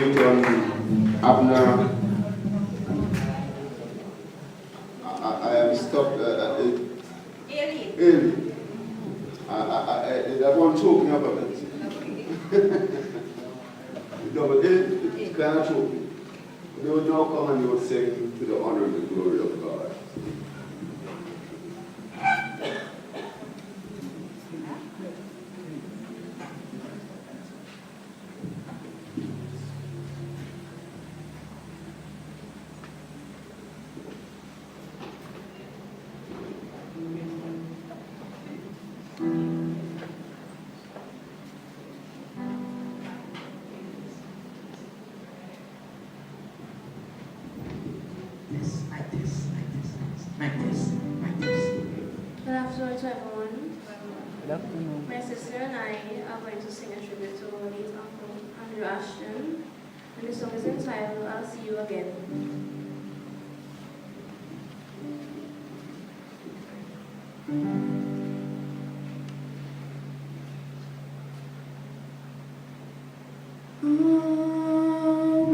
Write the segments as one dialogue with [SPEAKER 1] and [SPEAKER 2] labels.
[SPEAKER 1] it on Abner. I am stuck. Eli. That one choking up a bit. No, but it's kind of choking. They would now come and they would sing to the honor and the glory of God.
[SPEAKER 2] Good afternoon to everyone. Good afternoon. My sister and I are going to sing a tribute to our late uncle, Andrew Ashton, and the song is entitled, I'll See You Again.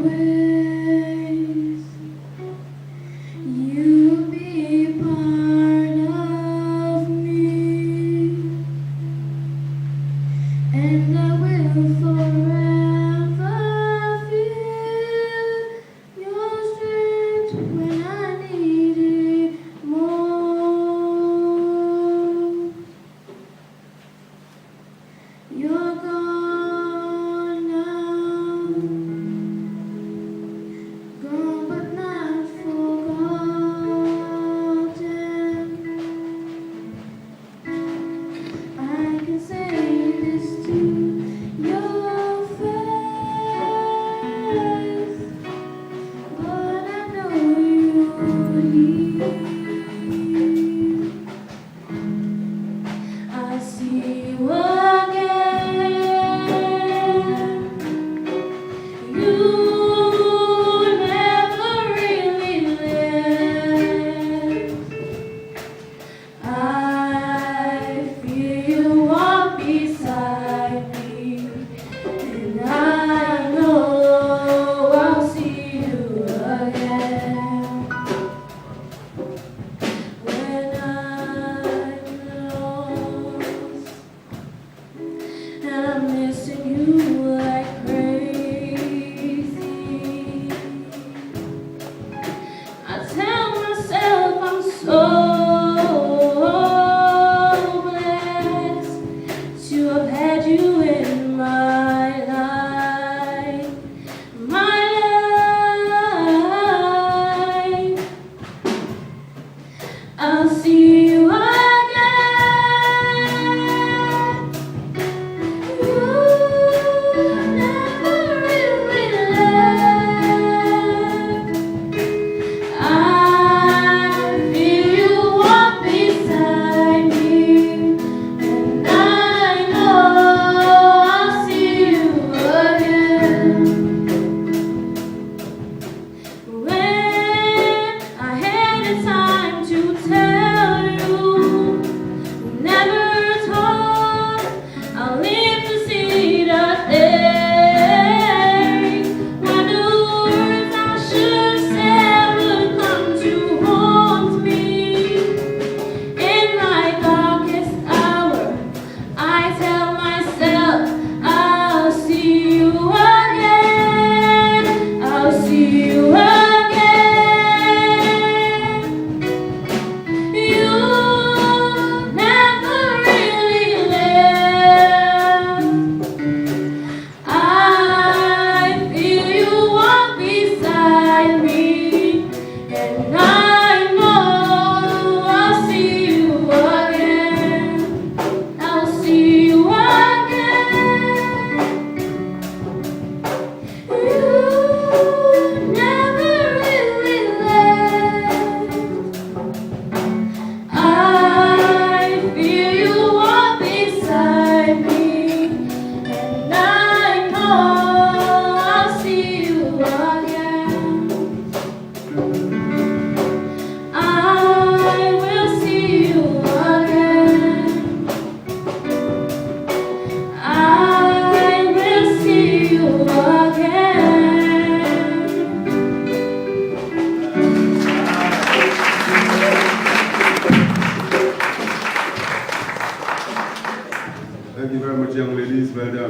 [SPEAKER 2] Always you be part of me, and I will forever feel your strength when I need it more. You're gone now.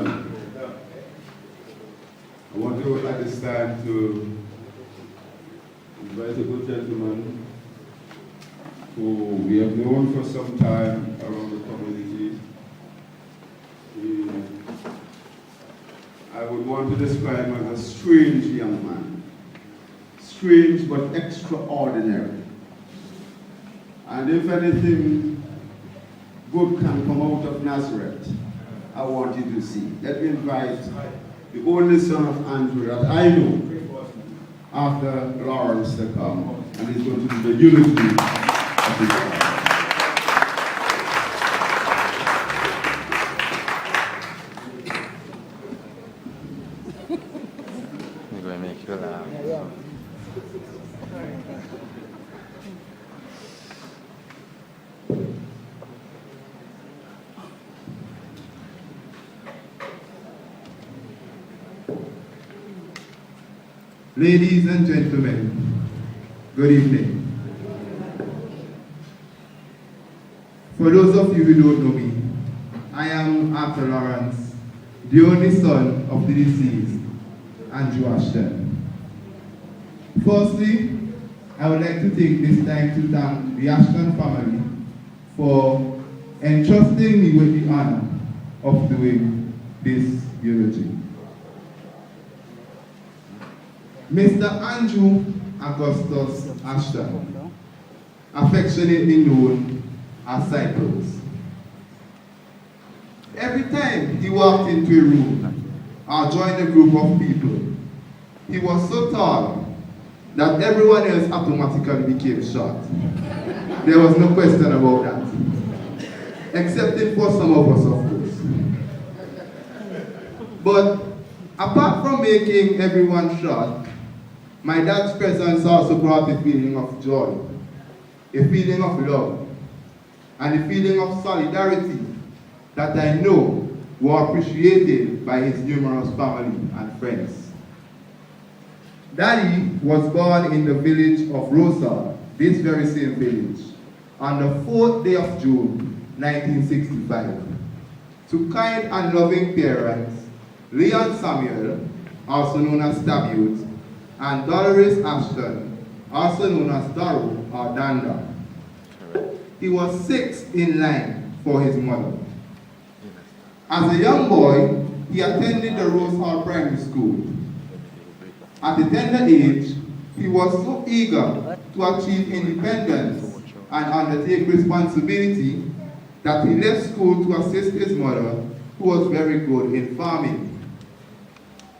[SPEAKER 1] I want to at this time to invite a good gentleman who we have known for some time around the community. I would want to describe him as a strange young man. Strange but extraordinary. And if anything good can come out of Nazareth, I want you to see. Let me invite the only son of Andrew that I know after Lawrence to come, and he's going to do the eulogy of his father.
[SPEAKER 3] I'm going to make you laugh.
[SPEAKER 4] Ladies and gentlemen, good evening. For those of you who don't know me, I am Arthur Lawrence, the only son of the deceased, Andrew Ashton. Firstly, I would like to take this time to thank the Ashton family for entrusting me with the honor of doing this eulogy. Mr. Andrew Augustus Ashton, affectionately known as Cycles. Every time he walked into a room or joined a group of people, he was so tall that everyone else automatically became short. There was no question about that, excepting for some of us, of course. But apart from making everyone short, my dad's presence also brought a feeling of joy, a feeling of love, and a feeling of solidarity that I know were appreciated by his numerous family and friends. Daddy was born in the village of Rosal, this very same village, on the 4th day of June, 1965, to kind and loving parents, Leon Samuel, also known as Stabute, and Dolores Ashton, also known as Doro or Danda. He was sixth in line for his mother. As a young boy, he attended the Rose Hall Primary School. At a tender age, he was so eager to achieve independence and undertake responsibility that he left school to assist his mother, who was very good in farming.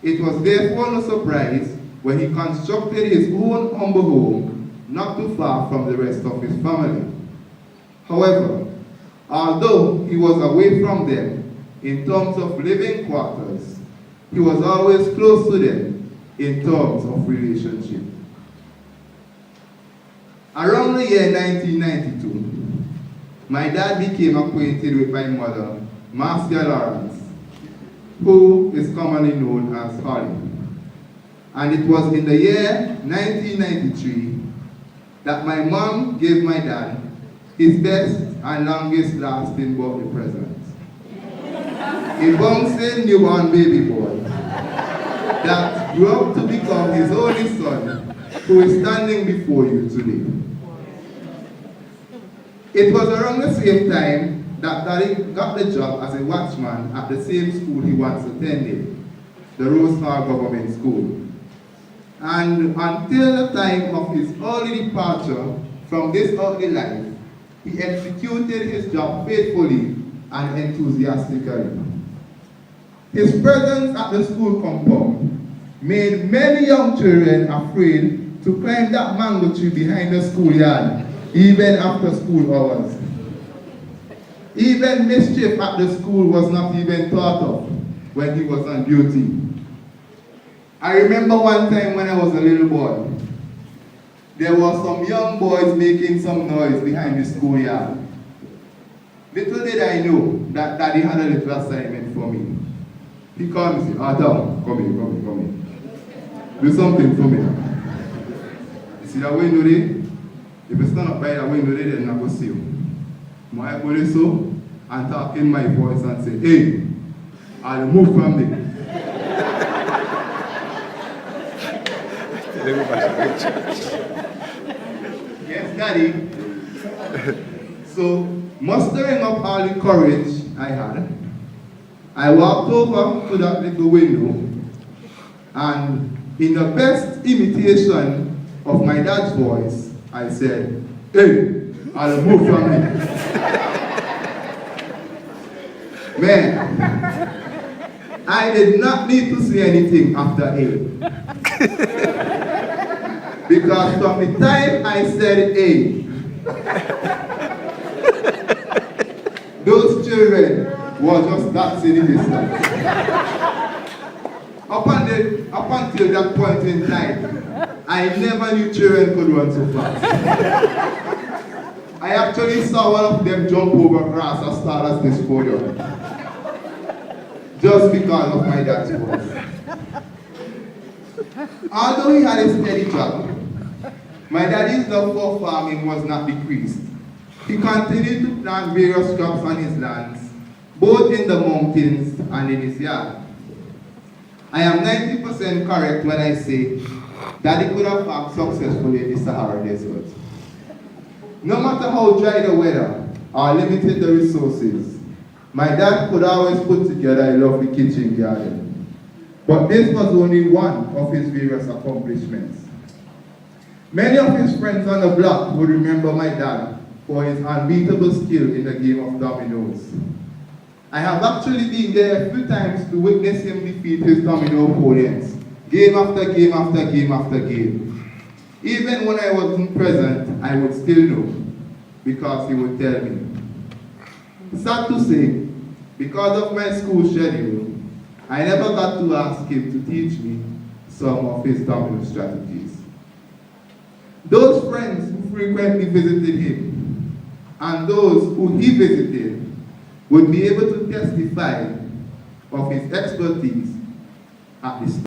[SPEAKER 4] It was therefore no surprise when he constructed his own humble home not too far from the rest of his family. However, although he was away from them in terms of living quarters, he was always close to them in terms of relationship. Around the year 1992, my dad became acquainted with my mother, Marcia Lawrence, who is commonly known as Holly. And it was in the year 1993 that my mom gave my dad his best and longest lasting birthday present. A bouncing newborn baby boy that grew up to become his only son, who is standing before you today. It was around the same time that Daddy got the job as a watchman at the same school he once attended, the Rose Hall Government School. And until the time of his early departure from this earthly life, he executed his job faithfully and enthusiastically. His presence at the school compound made many young children afraid to climb that mango tree behind the schoolyard, even after school hours. Even mischief at the school was not even thought of when he was on duty. I remember one time when I was a little boy, there were some young boys making some noise behind the schoolyard. Little did I know that Daddy had a little assignment for me. He called me and said, Adam, come here. Do something for me. You see that window there? If you stand up by that window there, then I go see you. I go so and talk in my voice and say, hey, I'll move from there. Yes, Daddy. So, mustering up all the courage I had, I walked over to that little window, and in the best imitation of my dad's voice, I said, "Hey, I'll move from here." Man, I did not need to say anything after A. Because from the time I said A, those children were just dancing in the distance. Up until that point in time, I never knew children could run so fast. I actually saw one of them jump over grass as tall as this podium. Just because of my dad's voice. Although he had a steady job, my daddy's love for farming was not decreased. He continued to plant various crops on his lands, both in the mountains and in his yard. I am 90% correct when I say that he could have farmed successfully in the Sahara Desert. No matter how dry the weather or limited the resources, my dad could always put together a lovely kitchen garden. But this was only one of his various accomplishments. Many of his friends on the block would remember my dad for his unbeatable skill in the game of dominoes. I have actually been there a few times to witness him defeat his domino opponents, game after game after game after game. Even when I wasn't present, I would still know, because he would tell me. Sad to say, because of my school schedule, I never got to ask him to teach me some of his domino strategies. Those friends who frequently visited him and those who he visited would be able to testify of his expertise at the start.